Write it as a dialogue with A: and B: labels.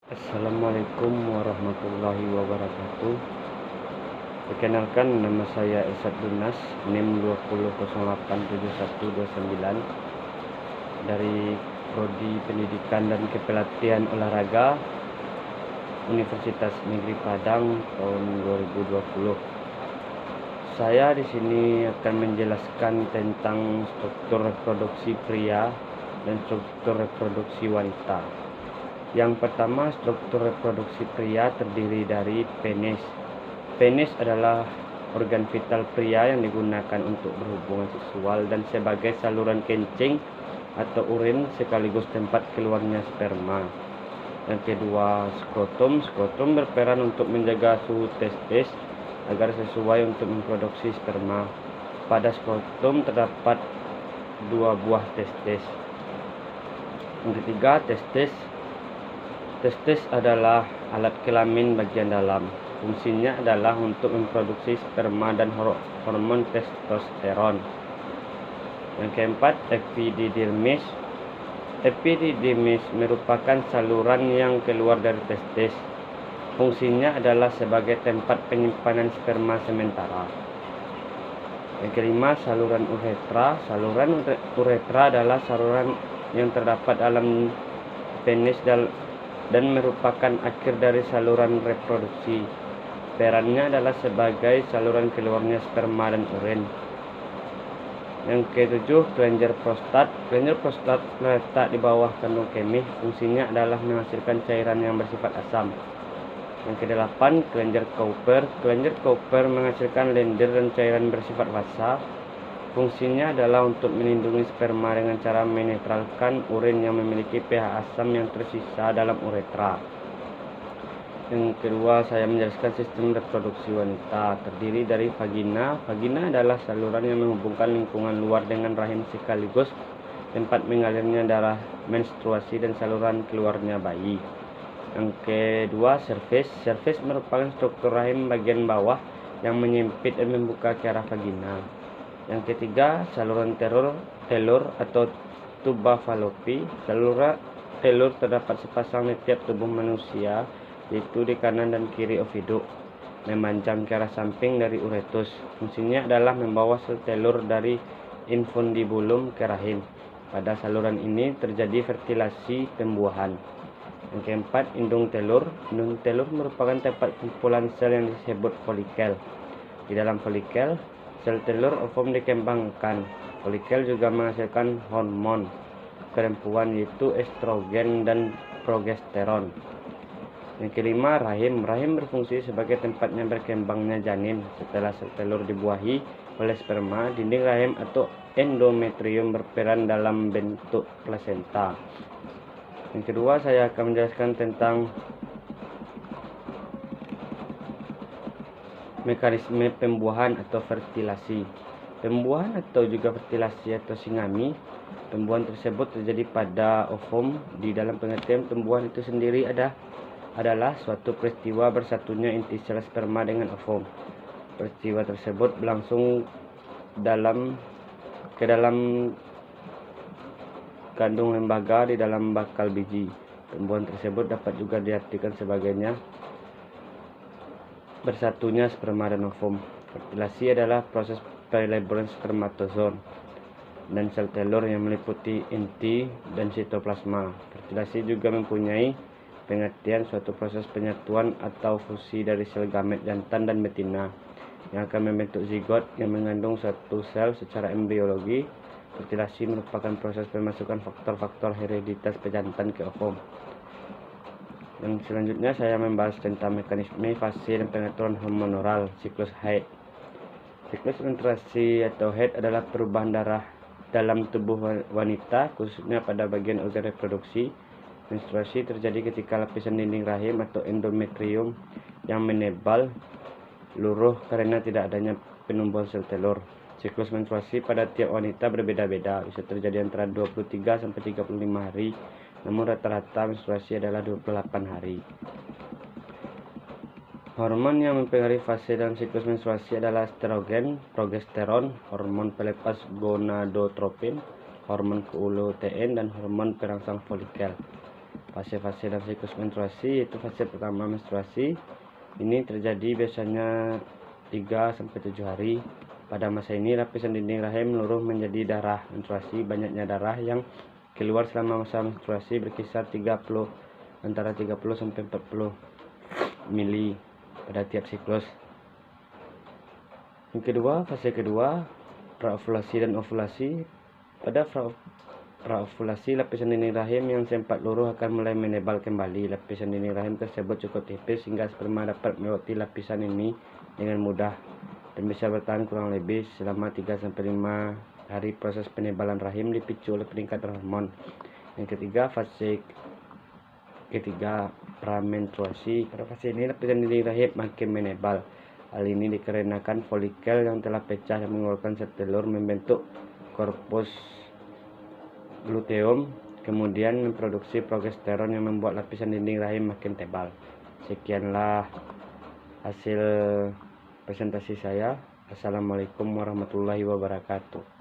A: Assalamualaikum warahmatullahi wabarakatuh. Perkenalkan, nama saya Esad Dunas, NIM 20087129 dari Prodi Pendidikan dan Kepelatihan Olahraga Universitas Negeri Padang tahun 2020. Saya di sini akan menjelaskan tentang struktur reproduksi pria dan struktur reproduksi wanita. Yang pertama, struktur reproduksi pria terdiri dari penis. Penis adalah organ vital pria yang digunakan untuk berhubungan seksual dan sebagai saluran kencing atau urin sekaligus tempat keluarnya sperma. Yang kedua, skrotum. Skrotum berperan untuk menjaga suhu testis agar sesuai untuk memproduksi sperma. Pada skrotum terdapat 2 buah testis. Yang ketiga, testis. Testis adalah alat kelamin bagian dalam. Fungsinya adalah untuk memproduksi sperma dan hormon testosteron. Yang keempat, epididymis. Epididymis merupakan saluran yang keluar dari testis. Fungsinya adalah sebagai tempat penyimpanan sperma sementara. Yang kelima, saluran uretra. Saluran uretra adalah saluran yang terdapat dalam penis dan merupakan akhir dari saluran reproduksi. Perannya adalah sebagai saluran keluarnya sperma dan urin. Yang ketujuh, kelenjar prostat. Kelenjar prostat terletak di bawah kandung kemih. Fungsinya adalah menghasilkan cairan yang bersifat asam. Yang kedelapan, kelenjar Cowper. Kelenjar Cowper menghasilkan lendir dan cairan bersifat basah. Fungsinya adalah untuk melindungi sperma dengan cara menetralkan urin yang memiliki pH asam yang tersisa dalam uretra. Yang kedua, saya menjelaskan sistem reproduksi wanita terdiri dari vagina. Vagina adalah saluran yang menghubungkan lingkungan luar dengan rahim sekaligus tempat mengalirnya darah menstruasi dan saluran keluarnya bayi. Yang kedua, cervix. Cervix merupakan struktur rahim bagian bawah yang menyempit dan membuka ke arah vagina. Yang ketiga, saluran telur atau tuba fallopi. Saluran telur terdapat sepasang di tiap tubuh manusia, yaitu di kanan dan kiri oviduk, memanjang ke arah samping dari uretus. Fungsinya adalah membawa sel telur dari infundibulum ke rahim. Pada saluran ini terjadi fertilasi pembuahan. Yang keempat, indung telur. Indung telur merupakan tempat kumpulan sel yang disebut folikel. Di dalam folikel, sel telur ovum dikembangkan. Folikel juga menghasilkan hormon perempuan, yaitu estrogen dan progesteron. Yang kelima, rahim. Rahim berfungsi sebagai tempatnya berkembangnya janin. Setelah sel telur dibuahi oleh sperma, dinding rahim atau endometrium berperan dalam bentuk plasenta. Yang kedua, saya akan menjelaskan tentang mekanisme pembuahan atau fertilasi. Pembuahan atau juga fertilasi atau singami. Pembuahan tersebut terjadi pada ovum. Di dalam pengertian pembuahan itu sendiri adalah suatu peristiwa bersatunya inti sel sperma dengan ovum. Peristiwa tersebut berlangsung ke dalam kandung lembaga di dalam bakal biji. Pembuahan tersebut dapat juga diartikan sebagainya bersatunya sperma dan ovum. Fertilasi adalah proses peleburan spermatozoa dan sel telur yang meliputi inti dan sitoplasma. Fertilasi juga mempunyai pengertian suatu proses penyatuan atau fusi dari sel gamet jantan dan betina yang akan membentuk zigot yang mengandung satu sel secara embriologi. Fertilasi merupakan proses pemasukan faktor-faktor hereditas pejantan ke ovum. Dan selanjutnya saya membahas tentang mekanisme, fase, dan pengaturan hormonal siklus haid. Siklus menstruasi atau haid adalah perubahan darah dalam tubuh wanita, khususnya pada bagian organ reproduksi. Menstruasi terjadi ketika lapisan dinding rahim atau endometrium yang menebal luruh karena tidak adanya penumbuhan sel telur. Siklus menstruasi pada tiap wanita berbeda-beda, bisa terjadi antara 23 sampai 35 hari, namun rata-rata menstruasi adalah 28 hari. Hormon yang mempengaruhi fase dan siklus menstruasi adalah estrogen, progesteron, hormon pelepas gonadotropin, hormon keulutein, dan hormon perangsang folikel. fase-fase dalam siklus menstruasi, yaitu fase pertama menstruasi. Ini terjadi biasanya 3-7 hari. Pada masa ini lapisan dinding rahim meluruh menjadi darah menstruasi. Banyaknya darah yang keluar selama masa menstruasi berkisar antara 30-40 mili pada tiap siklus. Yang kedua, fase kedua, praovulasi dan ovulasi. Pada praovulasi, lapisan dinding rahim yang sempat luruh akan mulai menebal kembali. Lapisan dinding rahim tersebut cukup tipis sehingga sperma dapat melewati lapisan ini dengan mudah dan bisa bertahan kurang lebih selama 3-5 hari. Proses penebalan rahim dipicu oleh peningkatan hormon. Yang ketiga, fase ketiga, pramenstruasi. Pada fase ini lapisan dinding rahim makin menebal. Hal ini dikarenakan folikel yang telah pecah dan mengeluarkan sel telur membentuk korpus luteum, kemudian memproduksi progesteron yang membuat lapisan dinding rahim makin tebal. Sekianlah hasil presentasi saya. Assalamualaikum warahmatullahi wabarakatuh.